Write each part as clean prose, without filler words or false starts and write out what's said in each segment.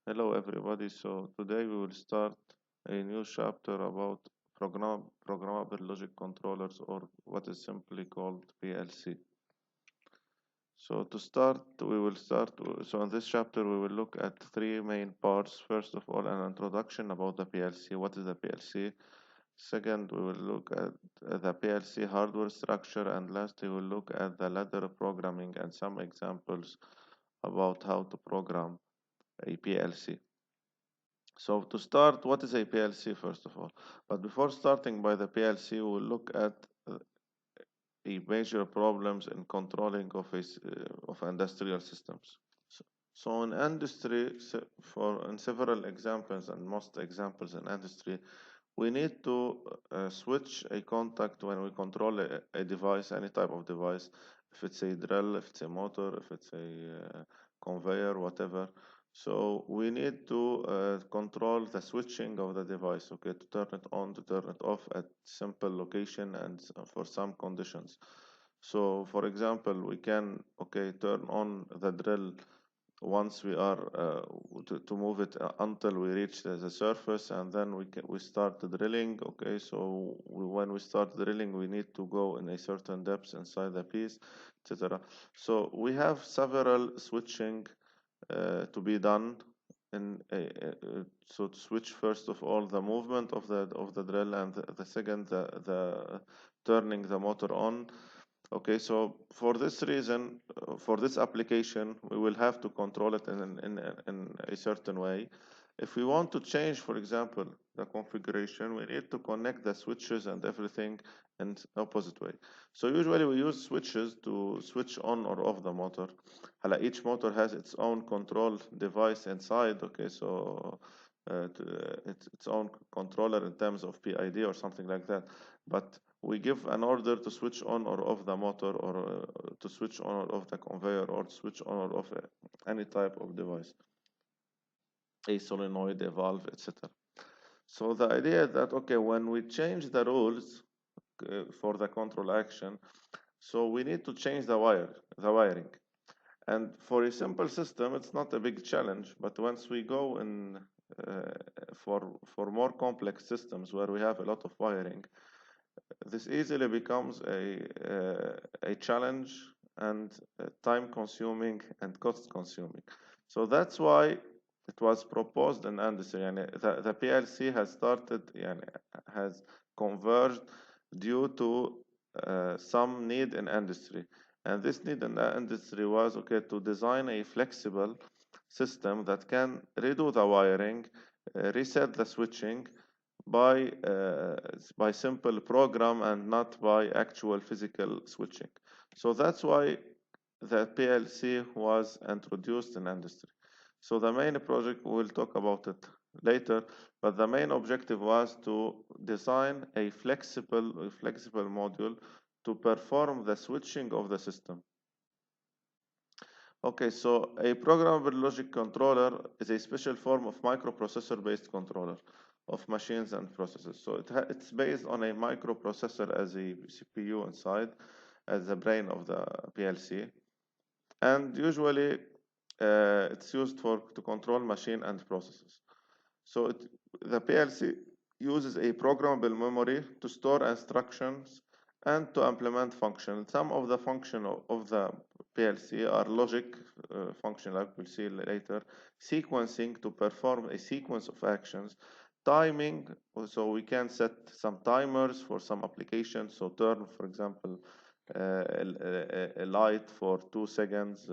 Hello everybody. So today we will start a new chapter about programmable logic controllers, or what is simply called PLC. So to start, we will start. So in this chapter, we will look at three main parts. First of all, an introduction about the PLC. What is the PLC? Second, we will look at the PLC hardware structure, and lastly, we will look at the ladder programming and some examples about how to program a PLC. So to start, what is a PLC first of all? But before starting by the PLC, we'll look at the major problems in controlling of industrial systems. So, so in industry, in several examples and most examples in industry, we need to switch a contact when we control a device, any type of device. If it's a drill, if it's a motor, if it's a conveyor, whatever. So we need to control the switching of the device, okay, to turn it on, to turn it off at simple location and for some conditions. So for example, we can, okay, turn on the drill once we are to move it until we reach the surface, and then we start the drilling. Okay, so when we start drilling, we need to go in a certain depth inside the piece, etc. So we have several switching to be done so to switch first of all the movement of the drill, and the second the turning the motor on. Okay, so for this reason, for this application, we will have to control it in a certain way. If we want to change, for example, the configuration, we need to connect the switches and everything in opposite way. So usually we use switches to switch on or off the motor. Each motor has its own control device inside. Okay, so its own controller in terms of PID or something like that. But we give an order to switch on or off the motor, or to switch on or off the conveyor, or to switch on or off any type of device, a solenoid, a valve, etc. So the idea is that, okay, when we change the rules for the control action, so we need to change the wiring. And for a simple system, it's not a big challenge. But once we go in for more complex systems where we have a lot of wiring, this easily becomes a challenge and time consuming and cost consuming. So that's why it was proposed in industry, and the PLC has started and has converged due to some need in industry. And this need in the industry was, okay, to design a flexible system that can redo the wiring, reset the switching, by simple program and not by actual physical switching. So that's why the PLC was introduced in industry. So the main project, we'll talk about it later, but the main objective was to design a flexible module to perform the switching of the system. Okay, so a programmable logic controller is a special form of microprocessor-based controller of machines and processes. So it's based on a microprocessor as a CPU inside, as the brain of the PLC, and usually it's used to control machine and processes. So the PLC uses a programmable memory to store instructions and to implement functions. Some of the function of the PLC are logic function, like we'll see later, sequencing to perform a sequence of actions, timing, so we can set some timers for some applications. So turn, for example, a light for 2 seconds,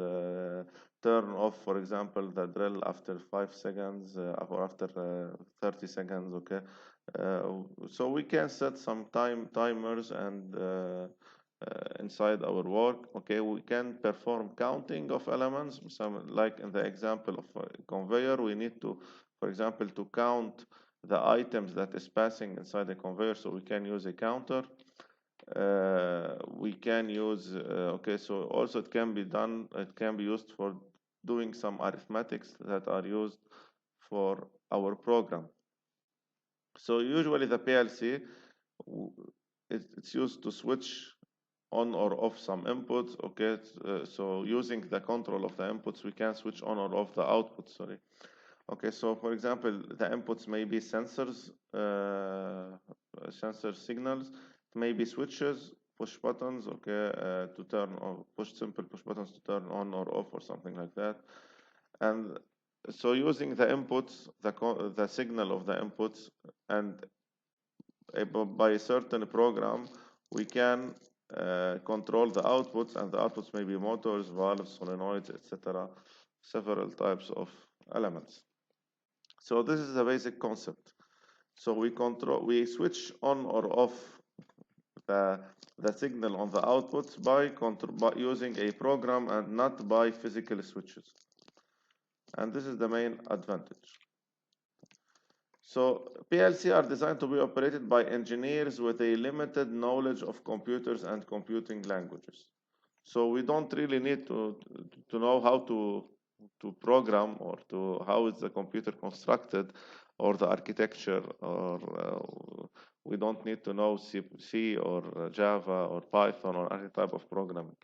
turn off, for example, the drill after 5 seconds, or after 30 seconds. Okay, so we can set some timers and inside our work. Okay, we can perform counting of elements. Some, like in the example of a conveyor, we need to, for example, to count the items that is passing inside the conveyor, so we can use a counter. We can use, okay, so also it can be used for doing some arithmetics that are used for our program. So usually the PLC, it's used to switch on or off some inputs. Okay, so using the control of the inputs, we can switch on or off the output, sorry. Okay, so for example, the inputs may be sensors, sensor signals, it may be switches, push buttons, okay, to turn or simple push buttons to turn on or off or something like that. And so using the inputs, the signal of the inputs, and by a certain program, we can control the outputs, and the outputs may be motors, valves, solenoids, etc. Several types of elements. So this is the basic concept. So we switch on or off the signal on the outputs by using a program and not by physical switches. And this is the main advantage. So PLC are designed to be operated by engineers with a limited knowledge of computers and computing languages. So we don't really need to know how to program or to how is the computer constructed or the architecture, or we don't need to know C or Java or Python or any type of programming.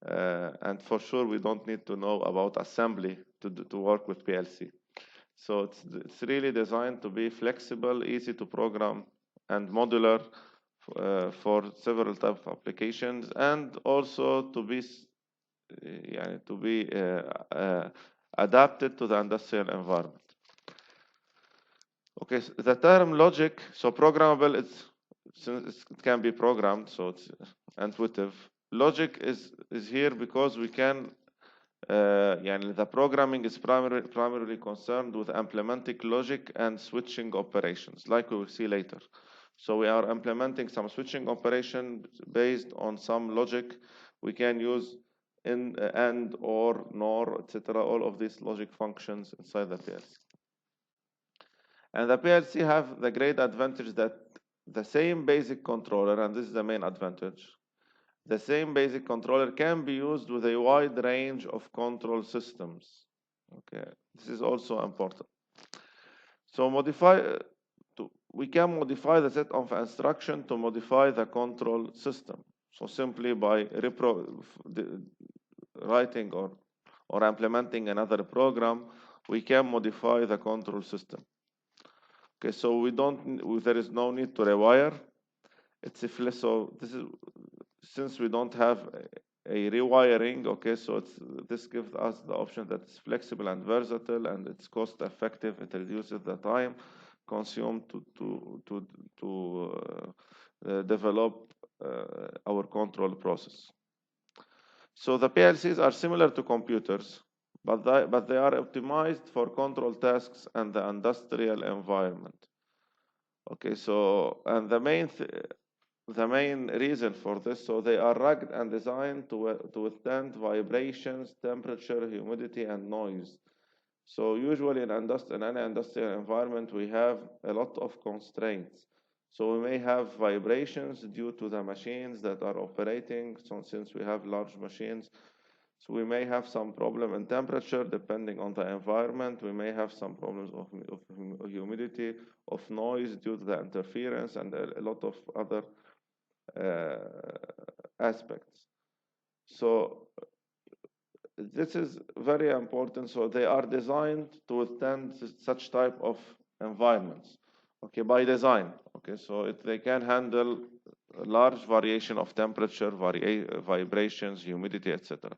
And for sure, we don't need to know about assembly to work with PLC. So it's really designed to be flexible, easy to program, and modular for several types of applications, and also to be adapted to the industrial environment. Okay, so the term logic, so programmable, since it can be programmed, so it's intuitive. Logic is here because we can the programming is primarily concerned with implementing logic and switching operations, like we will see later. So we are implementing some switching operation based on some logic. We can use and, or, nor, etc. All of these logic functions inside the PLC. And the PLC have the great advantage that the same basic controller, and this is the main advantage, the same basic controller can be used with a wide range of control systems. Okay, this is also important. So we can modify the set of instruction to modify the control system. So simply by writing or implementing another program, we can modify the control system. Okay, so there is no need to rewire. So since we don't have a rewiring, okay, so this gives us the option that it's flexible and versatile, and it's cost effective. It reduces the time consumed to develop our control process. So the PLCs are similar to computers, but they are optimized for control tasks and the industrial environment. Okay, so and the main reason for this, so they are rugged and designed to withstand vibrations, temperature, humidity, and noise. So usually in any industrial environment, we have a lot of constraints. So we may have vibrations due to the machines that are operating. So since we have large machines, so we may have some problem in temperature depending on the environment. We may have some problems of humidity, of noise due to the interference, and a lot of other aspects. So this is very important. So they are designed to withstand such type of environments, okay, by design. Okay, so they can handle a large variation of temperature, vibrations, humidity, etc.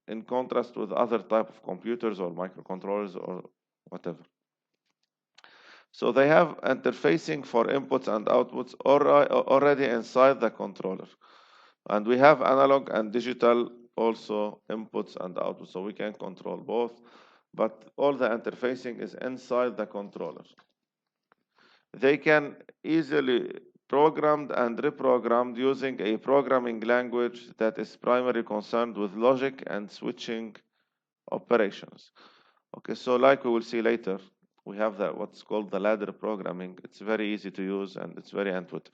In contrast with other type of computers or microcontrollers or whatever. So they have interfacing for inputs and outputs already inside the controller. And we have analog and digital also inputs and outputs, so we can control both, but all the interfacing is inside the controller. They can easily programmed and reprogrammed using a programming language that is primarily concerned with logic and switching operations. Okay, so like we will see later, we have what's called the ladder programming. It's very easy to use and it's very intuitive.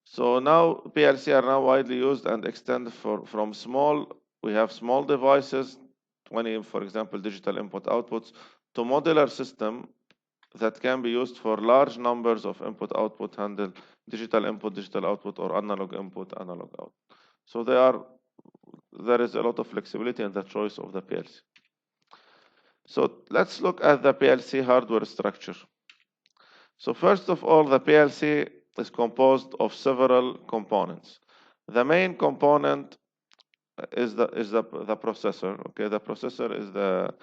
So now PLC are now widely used and extended from we have small devices, 20, for example, digital input outputs, to modular system that can be used for large numbers of input output, handle digital input, digital output, or analog input, analog out. So they are there is a lot of flexibility in the choice of the PLC. So let's look at the PLC hardware structure. So first of all, the PLC is composed of several components. The main component is the processor. Okay, the processor is the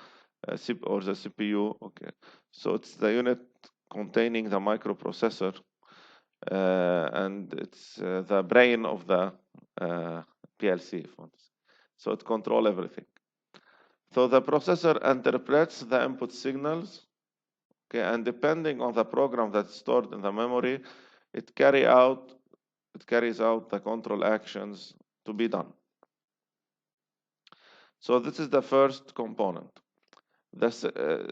the CPU. Okay, so it's the unit containing the microprocessor, and it's the brain of the PLC. So it controls everything. So the processor interprets the input signals. Okay, and depending on the program that's stored in the memory, it carries out the control actions to be done. So this is the first component.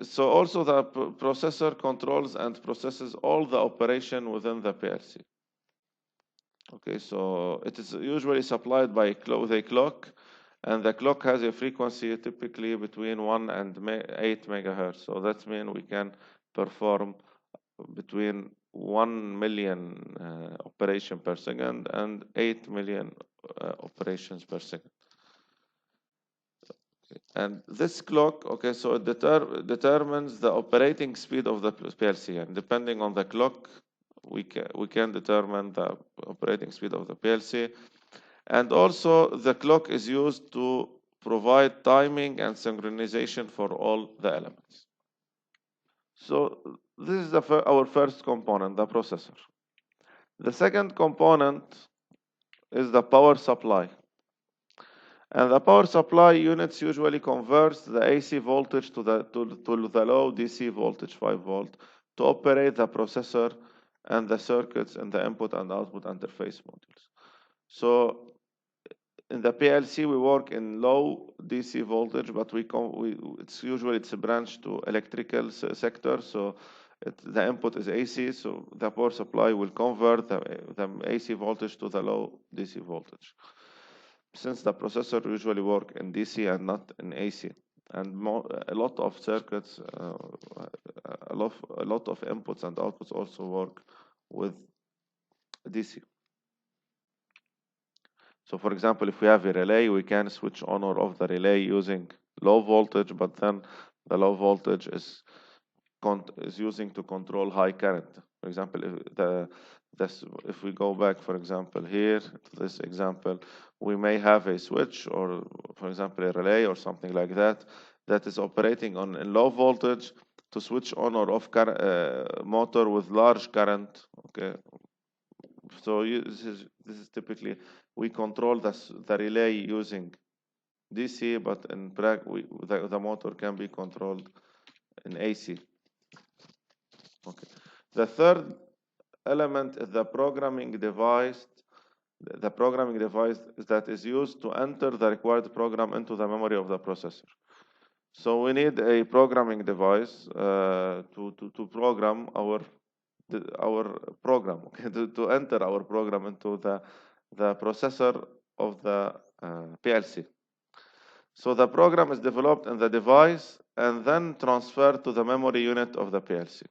So also the processor controls and processes all the operation within the PLC. Okay, so it is usually supplied by a clock, and the clock has a frequency typically between 1 and 8 megahertz. So that means we can perform between 1 million operation per second and 8 million operations per second. And this clock, okay, so it determines the operating speed of the PLC, and depending on the clock, we can determine the operating speed of the PLC. And also the clock is used to provide timing and synchronization for all the elements. So this is our first component, the processor. The second component is the power supply. And the power supply units usually converts the AC voltage to the low DC voltage, 5 volt, to operate the processor and the circuits in the input and output interface modules. So in the PLC, we work in low DC voltage, but it's usually a branch to electrical sector. So the input is AC, so the power supply will convert the AC voltage to the low DC voltage. Since the processor usually work in DC and not in AC, and a lot of circuits, a lot of inputs and outputs also work with DC. So for example, if we have a relay, we can switch on or off the relay using low voltage, but then the low voltage is using to control high current. For example, if we go back, for example, here to this example, we may have a switch or, for example, a relay or something like that is operating on a low voltage to switch on or off motor with large current. Okay, so this is typically we control the relay using DC, but in practice the motor can be controlled in AC. Okay. The third element is the programming device. The programming device that is used to enter the required program into the memory of the processor. So we need a programming device to program our program, okay, to enter our program into the processor of the PLC. So the program is developed in the device and then transferred to the memory unit of the PLC.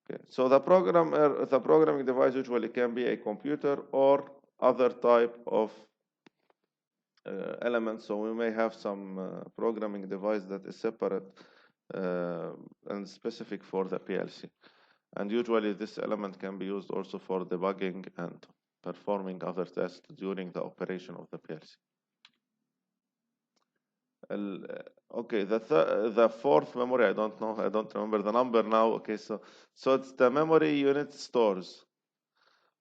Okay. So the programming device usually can be a computer or other type of elements. So we may have some programming device that is separate and specific for the PLC. And usually this element can be used also for debugging and performing other tests during the operation of the PLC. Okay, the fourth memory, I don't remember the number now. Okay, so it's the memory unit stores.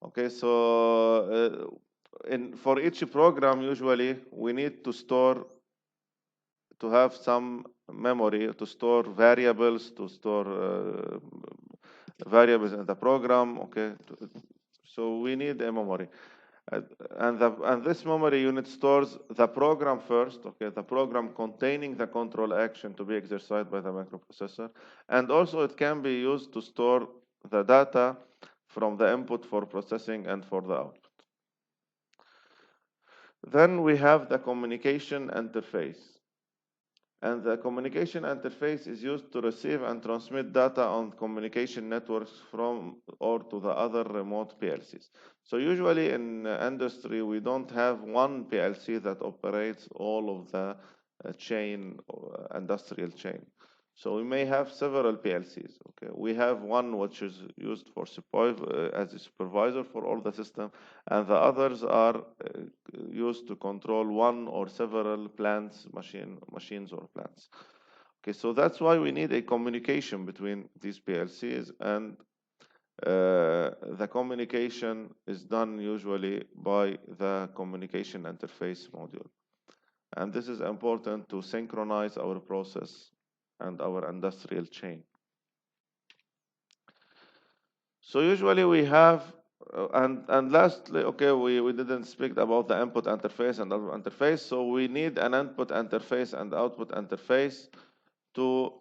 Okay, so for each program, usually we need to have some memory to store variables, to store variables in the program. Okay, so we need a memory. And this memory unit stores the program first, okay, the program containing the control action to be exercised by the microprocessor, and also it can be used to store the data from the input for processing and for the output. Then we have the communication interface. And the communication interface is used to receive and transmit data on communication networks from or to the other remote PLCs. So usually in industry, we don't have one PLC that operates all of the chain, industrial chain. So we may have several PLCs. Okay, we have one which is used for as a supervisor for all the system, and the others are used to control one or several plants, machines or plants. Okay, so that's why we need a communication between these PLCs, and the communication is done usually by the communication interface module. And this is important to synchronize our process and our industrial chain. So usually we have, and lastly, okay, we didn't speak about the input interface and output interface. So we need an input interface and output interface to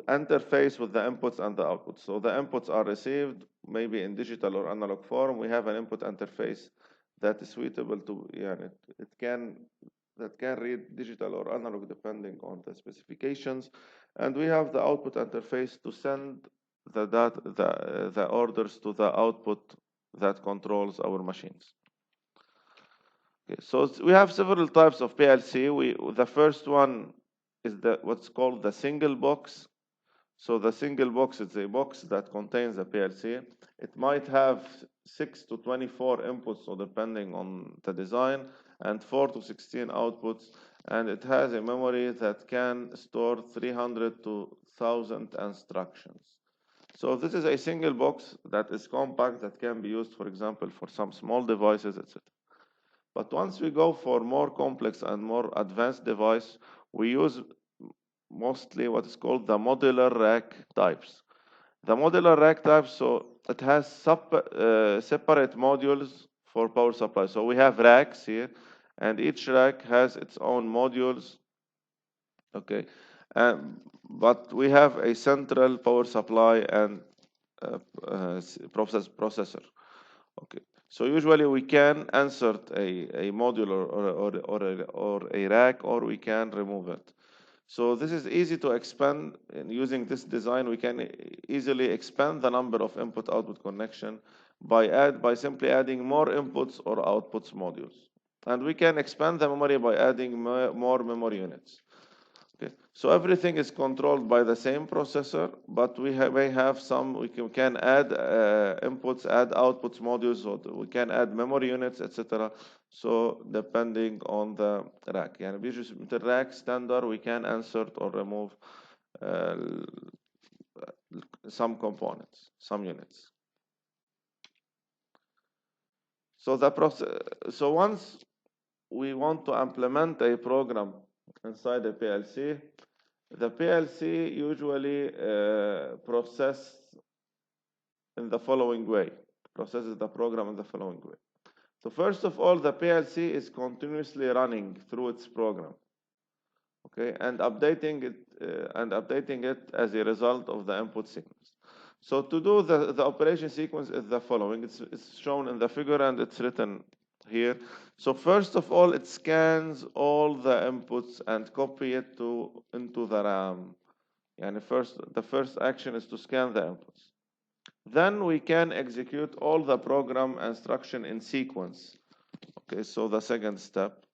interface with the inputs and the outputs. So the inputs are received maybe in digital or analog form. We have an input interface that is suitable to, yeah, it can read digital or analog depending on the specifications, and we have the output interface to send the data, the orders to the output that controls our machines. Okay, so we have several types of PLC. The first one is what's called the single box. So the single box is a box that contains a PLC. It might have 6 to 24 inputs, so depending on the design, and 4 to 16 outputs, and it has a memory that can store 300 to 1,000 instructions. So this is a single box that is compact, that can be used, for example, for some small devices, etc. But once we go for more complex and more advanced device, we use mostly what is called the modular rack types. The modular rack types, so it has separate modules for power supply. So we have racks here, and each rack has its own modules. Okay, but we have a central power supply and processor. Okay, so usually we can insert a module or a rack, or we can remove it. So this is easy to expand. And using this design, we can easily expand the number of input-output connection by simply adding more inputs or outputs modules. And we can expand the memory by adding more memory units. Okay. So everything is controlled by the same processor, but we may have some, we can add inputs, add outputs modules, or we can add memory units, etc. So depending on the rack, يعني the rack standard, we can insert or remove some components, some units. So the process. So once we want to implement a program inside a PLC, the PLC usually processes in the following way. Processes the program in the following way. So first of all, the PLC is continuously running through its program, okay, and updating it as a result of the input sequence. So to do the operation sequence is the following. It's shown in the figure and it's written here. So first of all, it scans all the inputs and copy it into the RAM. And the first action is to scan the inputs. Then we can execute all the program instruction in sequence. Okay, so the second step.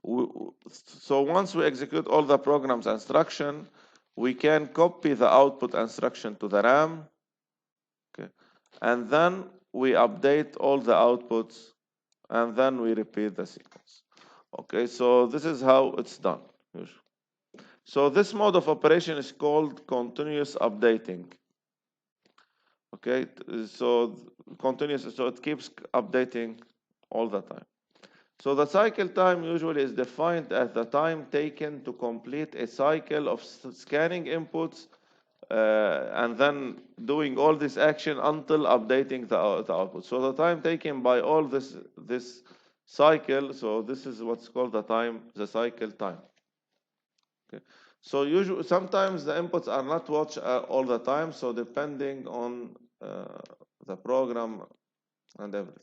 So once we execute all the program's instruction, we can copy the output instruction to the RAM. Okay, and then we update all the outputs, and then we repeat the sequence. Okay, so this is how it's done usually. So this mode of operation is called continuous updating. Okay, so continuous, so it keeps updating all the time. So the cycle time usually is defined as the time taken to complete a cycle of scanning inputs and then doing all this action until updating the output. So the time taken by all this cycle, so this is what's called the cycle time. Okay. So usually, sometimes the inputs are not watched all the time. So depending on the program and everything.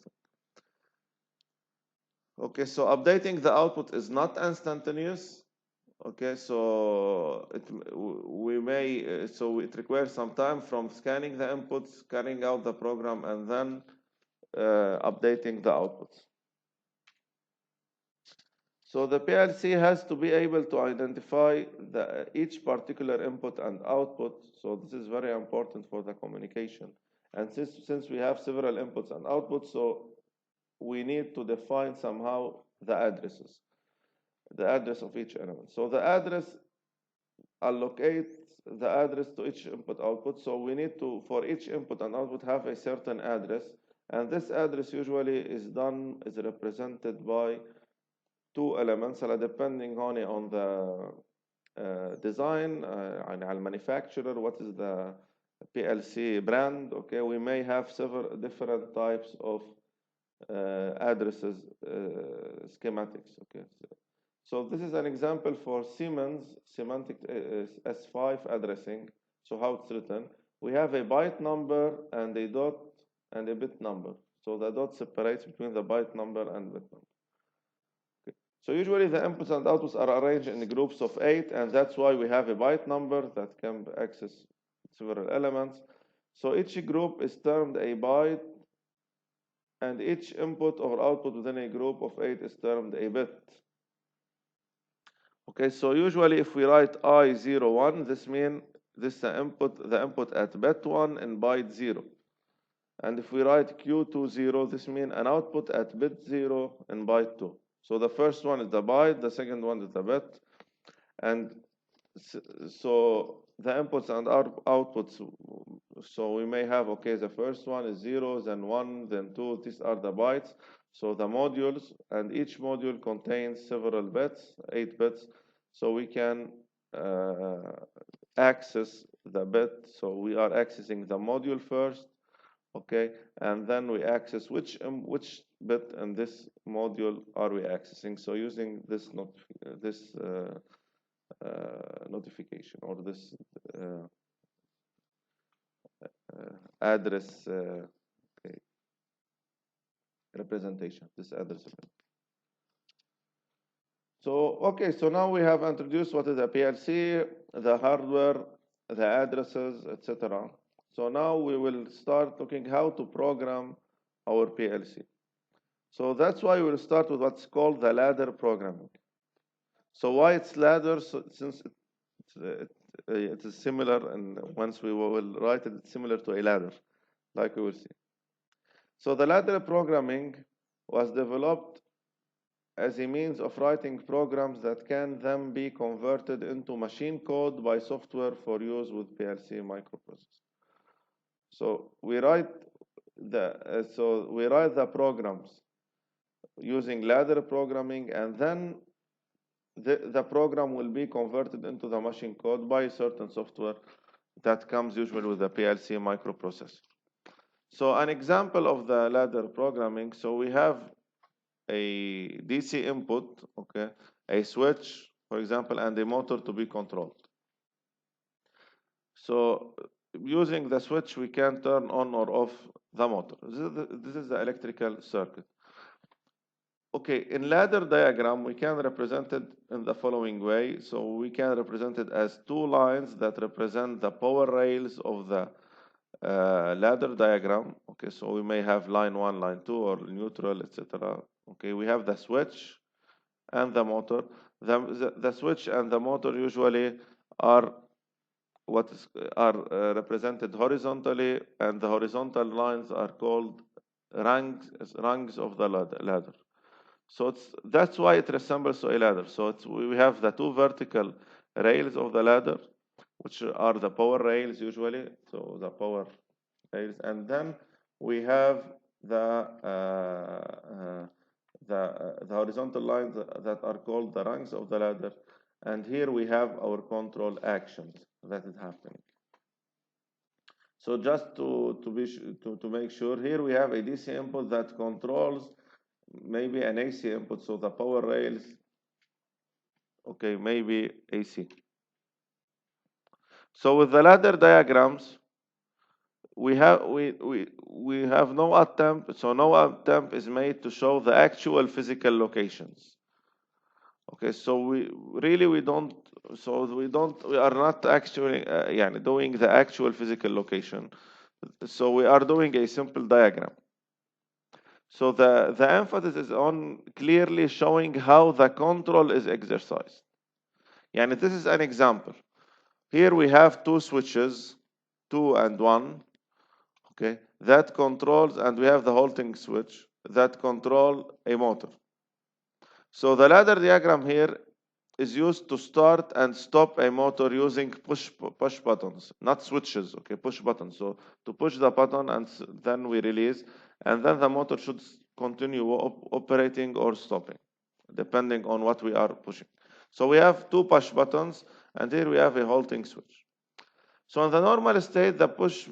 Okay, so updating the output is not instantaneous. Okay, so we may so it requires some time from scanning the inputs, carrying out the program, and then updating the outputs. So the PLC has to be able to identify each particular input and output. So this is very important for the communication. And since we have several inputs and outputs, so we need to define somehow the addresses, the address of each element. So the address allocates the address to each input output. So we need to, for each input and output, have a certain address. And this address usually is represented by two elements depending on the design على manufacturer, what is the PLC brand. Okay, we may have several different types of addresses schematics. Okay, so this is an example for Siemens semantic S5 addressing. So how it's written, we have a byte number and a dot and a bit number. So the dot separates between the byte number and bit number. So usually the inputs and outputs are arranged in groups of 8, and that's why we have a byte number that can access several elements. So each group is termed a byte, and each input or output within a group of 8 is termed a bit. Okay, so usually if we write I01, this means this is the input at bit 1 in byte 0. And if we write Q20, this means an output at bit 0 in byte 2. So the first one is the byte, the second one is the bit. And so the inputs and outputs, so we may have, okay, the first one is 0, then 1, then 2. These are the bytes. So the modules, and each module contains several bits, 8 bits. So we can access the bit. So we are accessing the module first. Okay, and then we access which bit in this module are we accessing. So using this notification or this address okay, representation, this address. So okay, so now we have introduced what is a PLC, the hardware, the addresses, etc. So now we will start looking how to program our PLC. So that's why we'll start with what's called the ladder programming. So why it's ladder? So since it is similar, and once we will write it, it's similar to a ladder, like we will see. So the ladder programming was developed as a means of writing programs that can then be converted into machine code by software for use with PLC microprocessor. So we write the programs using ladder programming, and then the program will be converted into the machine code by certain software that comes usually with the PLC microprocessor. So an example of the ladder programming, so we have a DC input, okay, a switch, for example, and a motor to be controlled. So using the switch, we can turn on or off the motor. This is the electrical circuit. Okay, in ladder diagram, we can represent it in the following way. So we can represent it as two lines that represent the power rails of the ladder diagram. Okay, so we may have line 1, line 2, or neutral, etc. Okay, we have the switch and the motor. The switch and the motor usually are represented horizontally, and the horizontal lines are called rungs of the ladder. So that's why it resembles to a ladder. So we have the two vertical rails of the ladder, which are the power rails usually. So the power rails, and then we have the horizontal lines that are called the rungs of the ladder. And here we have our control actions that is happening. So just to make sure, here we have a DC input that controls maybe an AC input, so the power rails, okay, maybe AC. So with the ladder diagrams, we have no attempt, so no attempt is made to show the actual physical locations. Okay, so we are not actually doing the actual physical location. So we are doing a simple diagram. So the emphasis is on clearly showing how the control is exercised. Yani this is an example. Here we have two switches, 2 and 1, okay, that controls, and we have the halting switch that control a motor. So the ladder diagram here is used to start and stop a motor using push buttons, not switches, okay, push buttons. So to push the button and then we release, and then the motor should continue operating or stopping, depending on what we are pushing. So we have two push buttons, and here we have a halting switch. So in the normal state, the push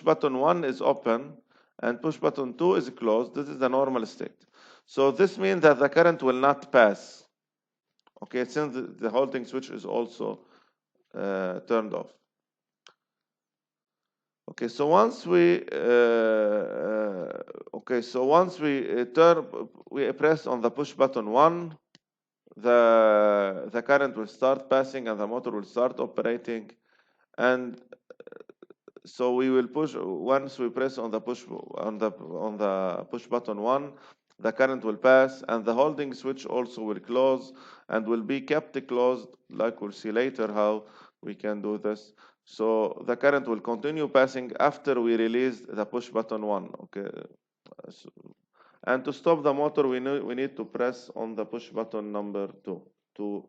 button 1 is open and push button 2 is closed. This is the normal state. So this means that the current will not pass. Okay, since the halting switch is also turned off. Okay, so once we we press on the push button 1, the current will start passing and the motor will start operating, and so we will push. Once we press on the push button 1, the current will pass and the holding switch also will close and will be kept closed, like we'll see later how we can do this. So the current will continue passing after we release the push button 1. Okay, and to stop the motor, we need to press on the push button number 2 to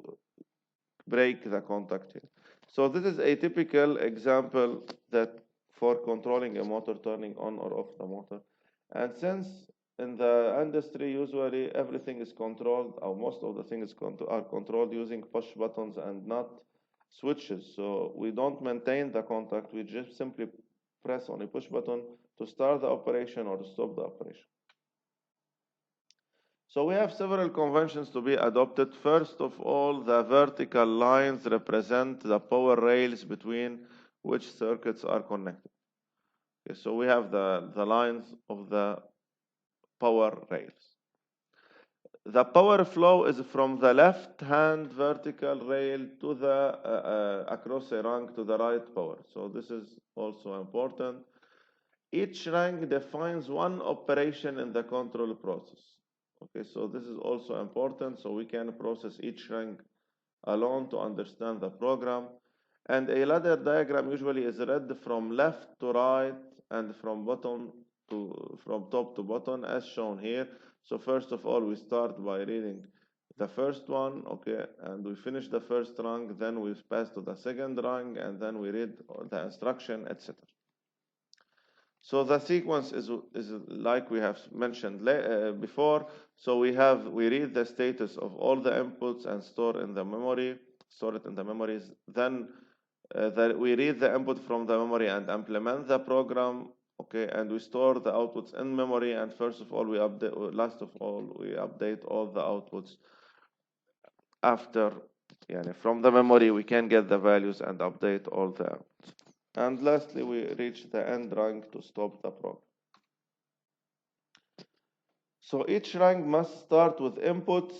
break the contact here. So this is a typical example that for controlling a motor, turning on or off the motor. And since in the industry usually everything is controlled, or most of the things are controlled using push buttons and not switches, so we don't maintain the contact, we just simply press on a push button to start the operation or to stop the operation. So we have several conventions to be adopted. First of all, the vertical lines represent the power rails between which circuits are connected. Okay, so we have the lines of the power rails. The power flow is from the left-hand vertical rail to the across a rung to the right power. So this is also important. Each rung defines one operation in the control process. Okay, so this is also important, so we can process each rung alone to understand the program. And a ladder diagram usually is read from left to right and from top to bottom, as shown here. So first of all, we start by reading the first one, okay, and we finish the first rung, then we pass to the second rung, and then we read the instruction, etc. So the sequence is like we have mentioned before. So we read the status of all the inputs and store it in the memories. Then we read the input from the memory and implement the program. Okay, and we store the outputs in memory. And last of all, we update all the outputs after. From the memory, we can get the values and update all the outputs. And lastly, we reach the end rung to stop the program. So each rung must start with inputs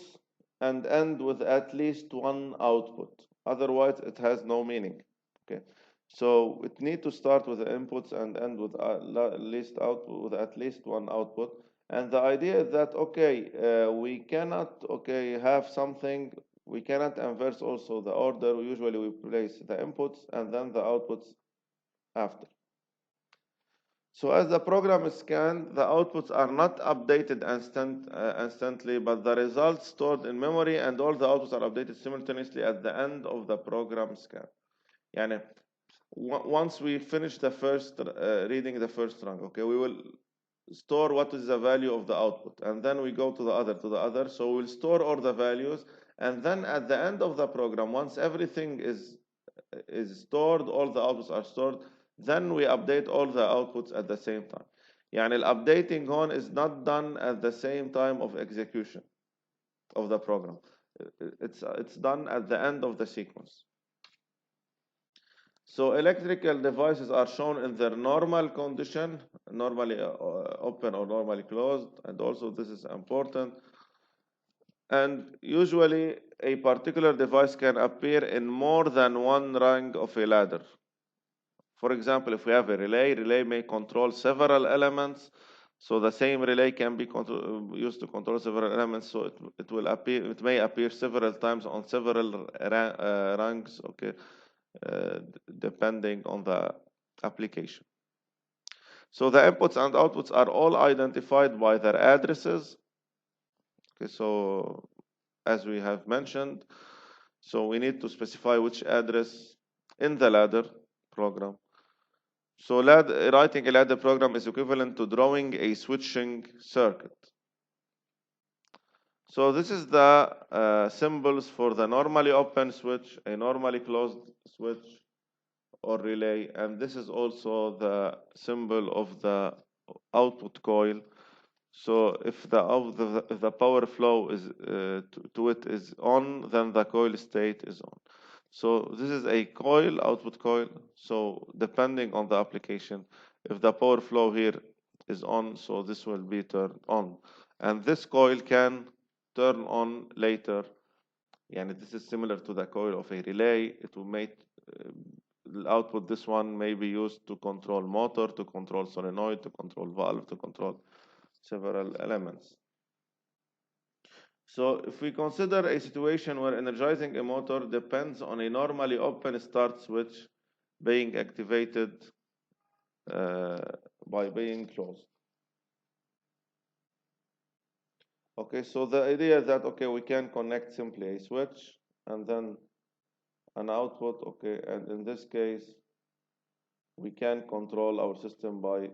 and end with at least one output. Otherwise, it has no meaning. Okay. So it needs to start with the inputs and end with at least one output. And the idea is that we cannot have something. We cannot inverse also the order. Usually we place the inputs and then the outputs after. So as the program is scanned, the outputs are not updated instantly, but the results stored in memory and all the outputs are updated simultaneously at the end of the program scan. Once we finish the first reading the first rung, okay, we will store what is the value of the output, and then we go to the other. So we'll store all the values, and then at the end of the program, once everything is stored, all the outputs are stored, then we update all the outputs at the same time. The updating on is not done at the same time of execution of the program. It's done at the end of the sequence. So electrical devices are shown in their normal condition, normally open or normally closed, and also this is important. And usually a particular device can appear in more than one rung of a ladder. For example, if we have a relay may control several elements. So the same relay can be used to control several elements. So it may appear several times on several rungs, okay, depending on the application. So the inputs and outputs are all identified by their addresses. Okay, so as we have mentioned, so we need to specify which address in the ladder program. So writing a ladder program is equivalent to drawing a switching circuit. So this is the symbols for the normally open switch, a normally closed switch or relay, and this is also the symbol of the output coil. So if the power flow is to it is on, then the coil state is on. So this is a coil, output coil. So depending on the application, if the power flow here is on, so this will be turned on. And this coil can turn on later. And this is similar to the coil of a relay. It will make output, this one may be used to control motor, to control solenoid, to control valve, to control several elements. So if we consider a situation where energizing a motor depends on a normally open start switch being activated by being closed. Okay, so the idea is that, okay, we can connect simply a switch and then an output, okay, and in this case, we can control our system by,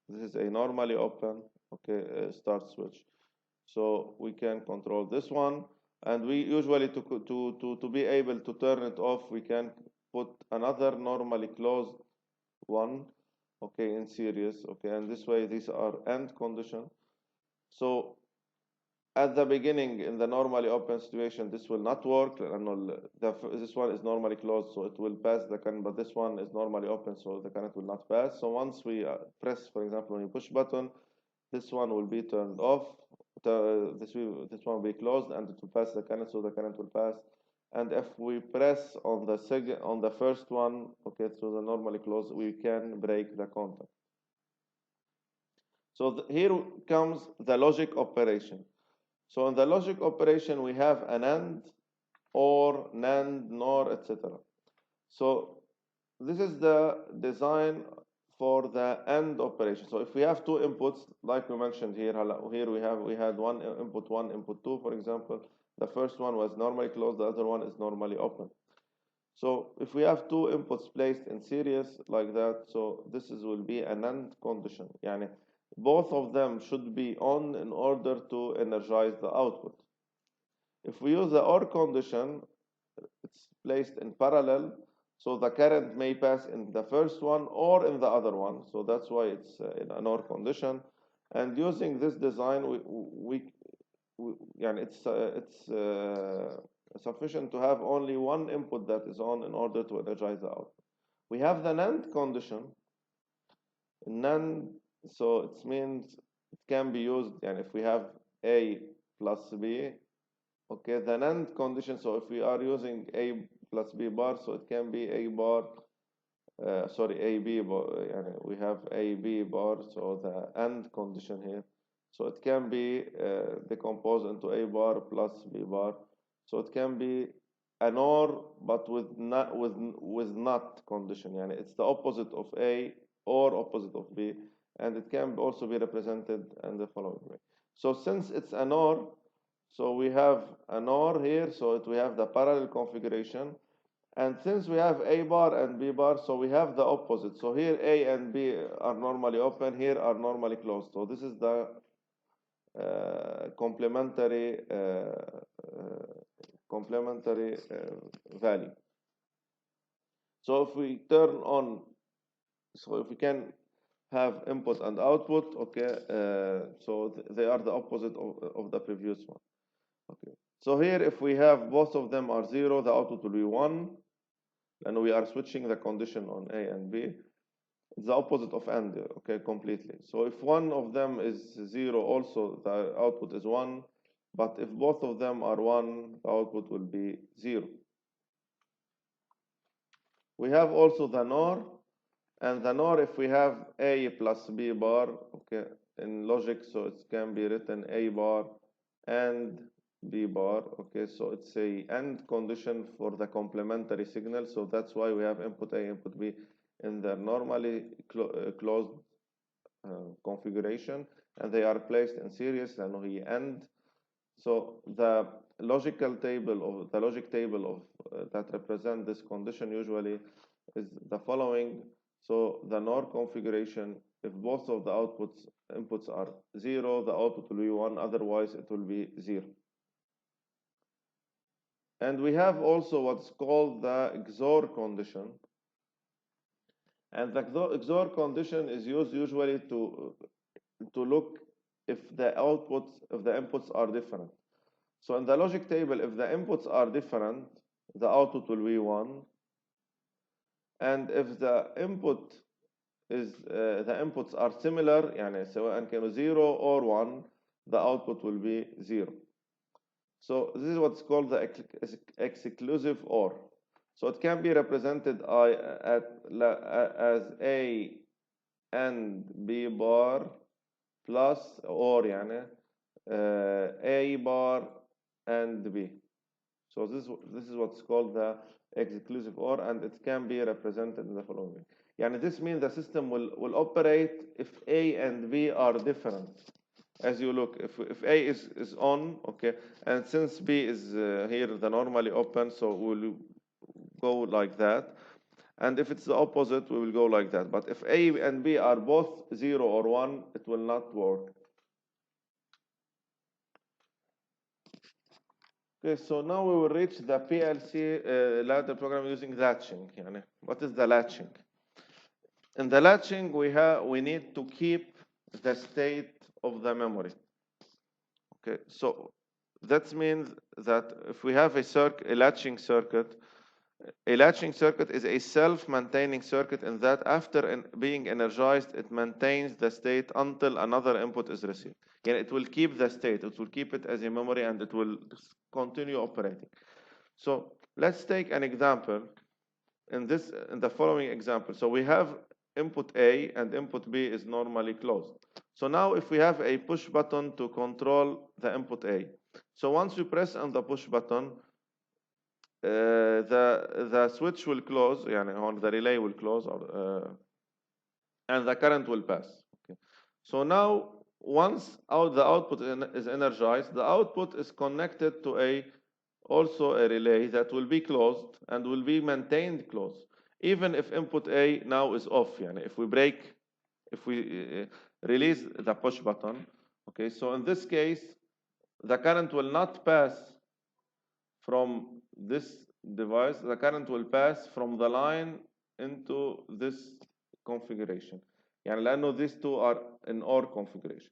this is a normally open, okay, start switch. So we can control this one, and we usually to be able to turn it off, we can put another normally closed one, okay, in series, okay, and this way these are end condition. So at the beginning, in the normally open situation, this will not work. This one is normally closed, so it will pass the current, but this one is normally open, so the current will not pass. So once we press, for example, when you push button, this one will be turned off. This one will be closed, and it will pass the current, so the current will pass. And if we press on the first one, okay, so the normally closed, we can break the contact. So here comes the logic operation. So in the logic operation, we have an AND, OR, NAND, NOR, etc. So this is the design for the AND operation. So if we have two inputs, like we mentioned here, we had one input two, for example. The first one was normally closed, the other one is normally open. So if we have two inputs placed in series like that, so will be an AND condition. Yani both of them should be on in order to energize the output. If we use the OR condition, it's placed in parallel, so the current may pass in the first one or in the other one. So that's why it's in an OR condition. And using this design, it's sufficient to have only one input that is on in order to energize the output. We have the NAND condition. NAND, so it means it can be used, and if we have A plus B, okay, the NAND condition, so if we are using A plus B bar, so it can be A bar, AB bar, we have AB bar, so the AND condition here. So it can be decomposed into A bar plus B bar. So it can be an OR, but with not condition. Yani it's the opposite of A or opposite of B, and it can also be represented in the following way. So since it's an OR, so we have an OR here, so we have the parallel configuration. And since we have A bar and B bar, so we have the opposite. So here A and B are normally open, here are normally closed. So this is the complementary value. So if we turn on, so if we can have input and output, okay, so they are the opposite of the previous one. Okay. So here, if we have both of them are 0, the output will be 1. and we are switching the condition on A and B. It's the opposite of AND, okay, completely. So if one of them is 0, also the output is 1. But if both of them are 1, the output will be 0. We have also the NOR. And the NOR, if we have A plus B bar, okay, in logic, so it can be written A bar and B bar, okay, so it's a AND condition for the complementary signal, so that's why we have input A, input B in their normally closed configuration, and they are placed in series, and we AND. So the logic table of that represent this condition usually is the following. So the NOR configuration, if both of the inputs are 0, the output will be 1, otherwise it will be 0. And we have also what's called the XOR condition. And the XOR condition is used usually to look if the inputs are different. So in the logic table, if the inputs are different, the output will be 1. And if the inputs are similar, يعني سواء كانوا 0 or 1, the output will be 0. So this is what's called the exclusive OR. So it can be represented as A and B bar plus or يعني A bar and B. So this is what's called the exclusive OR, and it can be represented in the following way. Yani this means the system will operate if A and B are different. As you look, if A is on, okay, and since B is here the normally open, so we'll go like that. And if it's the opposite, we will go like that. But if A and B are both 0 or 1, it will not work. Okay, so now we will reach the PLC ladder program using latching. Yani, what is the latching? In the latching, we need to keep the state of the memory. Okay, so that means that if we have a latching circuit is a self-maintaining circuit in that after being energized, it maintains the state until another input is received. Yeah, it will keep the state, it will keep it as a memory, and it will continue operating. So let's take an example. In the following example, so we have input A and input B is normally closed. So now if we have a push button to control the input A, so once we press on the push button, the switch will close, or the relay will close, and the current will pass. Okay. So now once the output is energized, the output is connected to also a relay that will be closed and will be maintained closed, even if input A now is off. If we release the push button, okay, so in this case, the current will not pass from this device, the current will pass from the line into this configuration. لأنه these two are in OR configuration.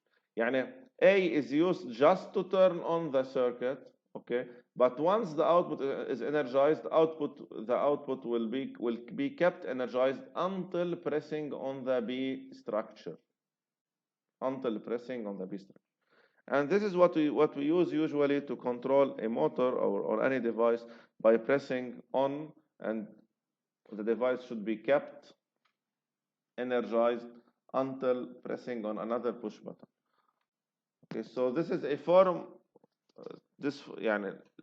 A is used just to turn on the circuit, okay? But once the output is energized, the output will be kept energized until pressing on the B structure. Until pressing on the B structure. And this is what we use usually to control a motor or any device by pressing on, and the device should be kept energized until pressing on another push button. Okay, so this is a form.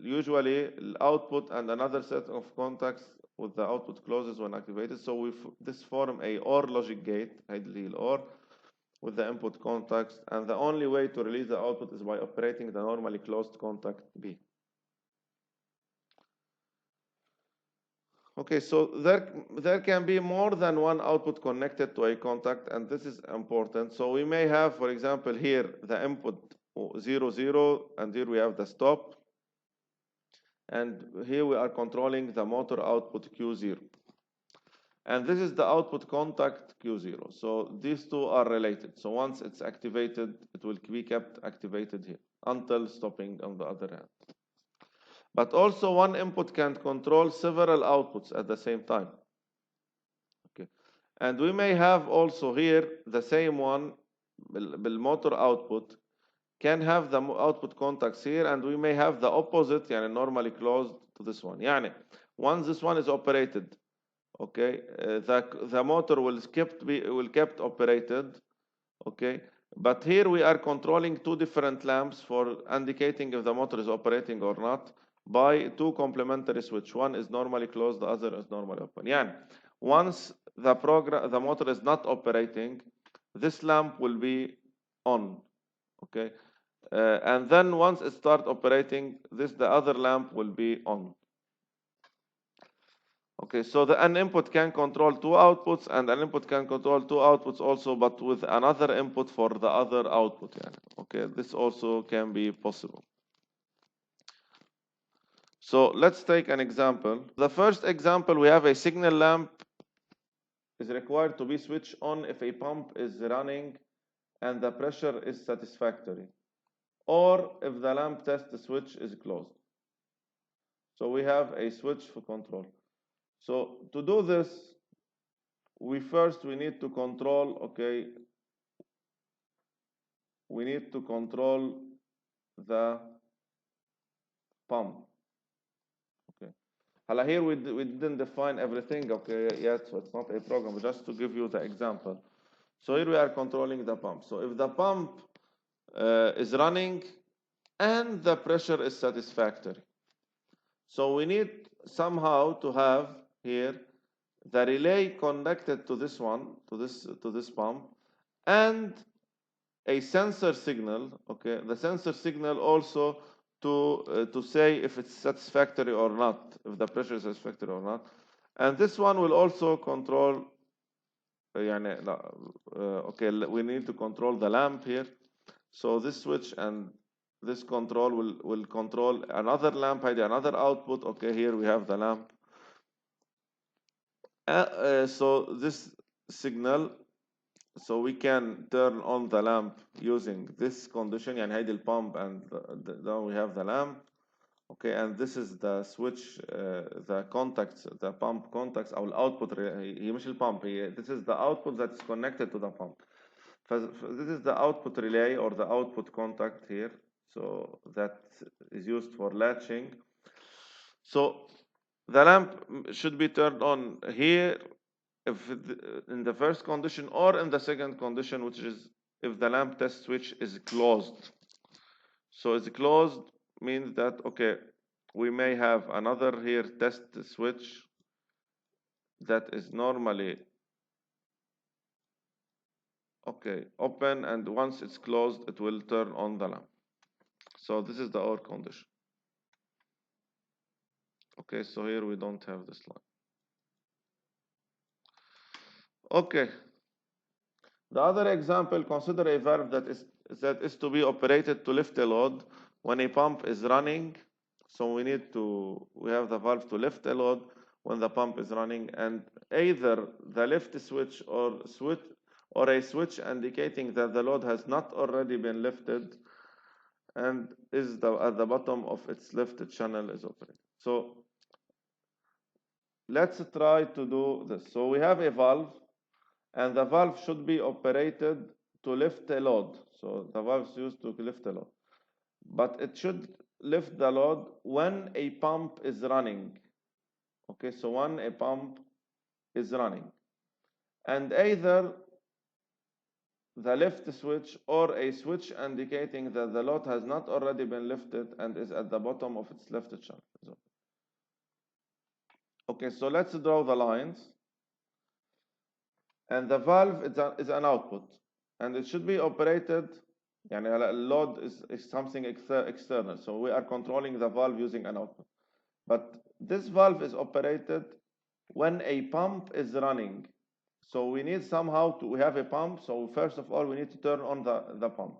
Usually output and another set of contacts with the output closes when activated. So this form a OR logic gate, ideal OR, with the input contacts, and the only way to release the output is by operating the normally closed contact B. Okay, so there can be more than one output connected to a contact, and this is important. So we may have, for example, here the input 0, 0, and here we have the stop, and here we are controlling the motor output Q0. And this is the output contact Q0. So these two are related. So once it's activated, it will be kept activated here until stopping on the other hand. But also one input can control several outputs at the same time. Okay. And we may have also here the same one بالmotor output can have the output contacts here, and we may have the opposite يعني normally closed to this one. يعني once this one is operated, okay, the motor will kept operated, okay, but here we are controlling two different lamps for indicating if the motor is operating or not by two complementary switch. One is normally closed, the other is normally open. يعني once the motor is not operating, this lamp will be on, okay, and then once it starts operating, the other lamp will be on. Okay, so an input can control two outputs, and an input can control two outputs also, but with another input for the other output. Yeah. Okay, this also can be possible. So let's take an example. The first example, we have a signal lamp is required to be switched on if a pump is running and the pressure is satisfactory, or if the lamp test switch is closed. So we have a switch for control. So to do this, we need to control, okay, we need to control the pump. Okay. Here we didn't define everything, okay, yet, so it's not a program, just to give you the example. So here we are controlling the pump. So if the pump is running and the pressure is satisfactory, so we need somehow to have here the relay connected to this one, to this pump, and a sensor signal, okay, the sensor signal also to say if it's satisfactory or not, if the pressure is satisfactory or not. And this one will also control, okay, we need to control the lamp here. So this switch and this control will control another lamp, another output. Okay, here we have the lamp. So this signal, so we can turn on the lamp using this condition, يعني هيدي البump, and then we have the lamp. Okay, and this is the switch, the contacts, the pump contacts, or output. هي مش البump, this is the output that is connected to the pump. This is the output relay or the output contact here. So that is used for latching. So the lamp should be turned on here if in the first condition, or in the second condition, which is if the lamp test switch is closed. So it's closed means that, okay, we may have another here test switch that is normally, okay, open, and once it's closed, it will turn on the lamp. So this is the OR condition. Okay, so here we don't have this line. Okay. The other example, consider a valve that is to be operated to lift a load when a pump is running. So we have the valve to lift a load when the pump is running, and either the lift switch or a switch indicating that the load has not already been lifted and is at the bottom of its lifted channel is operated. So let's try to do this. So we have a valve, and the valve should be operated to lift a load. So the valve is used to lift a load, but it should lift the load when a pump is running. Okay, so when a pump is running, and either the lift switch or a switch indicating that the load has not already been lifted and is at the bottom of its lifted channel. Okay, so let's draw the lines. And the valve is an output, and it should be operated, يعني load is something external, so we are controlling the valve using an output. But this valve is operated when a pump is running. So we need somehow we have a pump, so first of all we need to turn on the pump.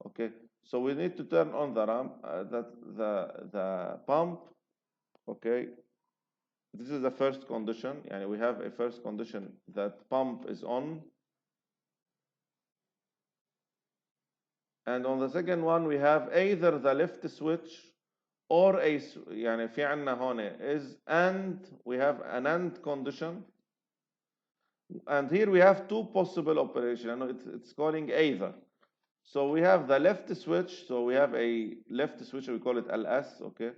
Okay, so we need to turn on the pump. Okay, this is the first condition, and we have a first condition that pump is on. And on the second one, we have either the lift switch or a يعني في عنا هون is and we have an and condition, and here we have two possible operations. I know it's calling either. So we have the left switch, so we have a left switch, we call it LS, okay,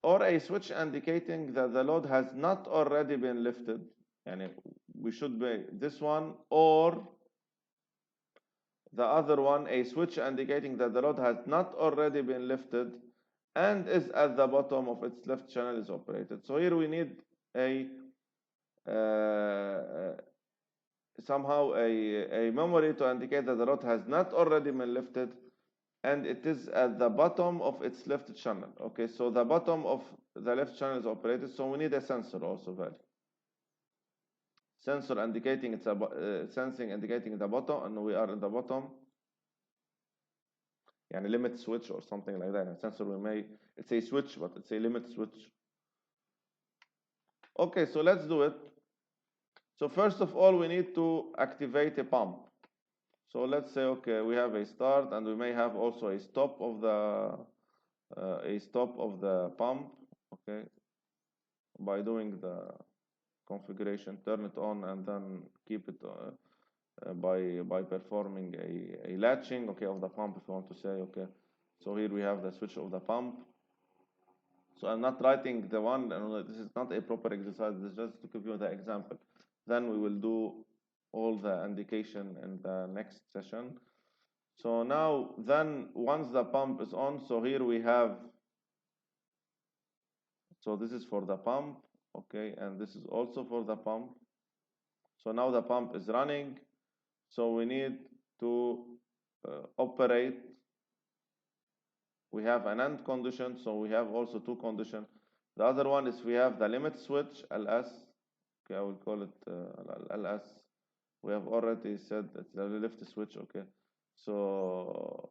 or a switch indicating that the load has not already been lifted. Yani we should be this one, or the other one, a switch indicating that the load has not already been lifted and is at the bottom of its left channel is operated. So here we need a somehow a memory to indicate that the load has not already been lifted and it is at the bottom of its left channel. Okay, so the bottom of the left channel is operated, so we need a sensor also value. Sensor indicating it's a sensing indicating the bottom, and we are in the bottom. Yani limit switch or something like that. And sensor we may, it's a switch, but it's a limit switch. Okay, so let's do it. So first of all, we need to activate a pump. So let's say, okay, we have a start, and we may have also a stop of the pump. Okay, by doing the configuration, turn it on, and then keep it by performing a latching, okay, of the pump, if you want to say, okay. So here we have the switch of the pump. So I'm not writing the one, and this is not a proper exercise, this is just to give you the example. Then we will do all the indication in the next session. So now, then once the pump is on, so here we have, so this is for the pump, okay, and this is also for the pump. So now the pump is running, so we need to operate. We have an AND condition, so we have also two conditions. The other one is we have the limit switch, LS. Okay, I will call it LS. We have already said it's the left switch, okay. So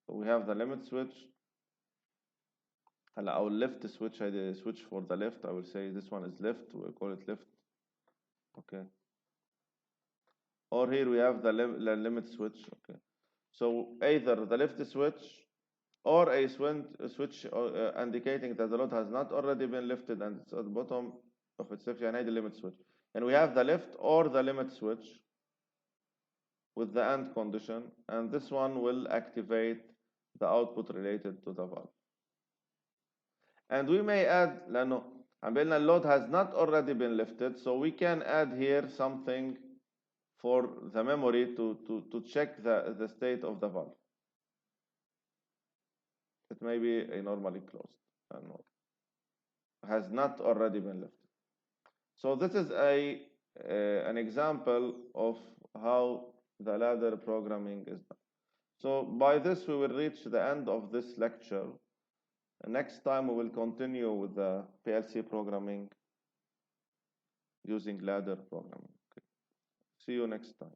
we have the limit switch. Our left switch, I did switch for the left. I will say this one is left, we'll call it left, okay. Or here we have the limit switch, okay. So either the left switch or a switch indicating that the load has not already been lifted and it's at the bottom of its left, and the limit switch. And we have the left or the limit switch with the AND condition, and this one will activate the output related to the valve. And we may add, لأنه عم بيقلنا load has not already been lifted, so we can add here something for the memory to check the state of the valve. It may be a normally closed, has not already been lifted. So this is an example of how the ladder programming is done. So by this we will reach the end of this lecture. Next time we will continue with the PLC programming using ladder programming. Okay. See you next time.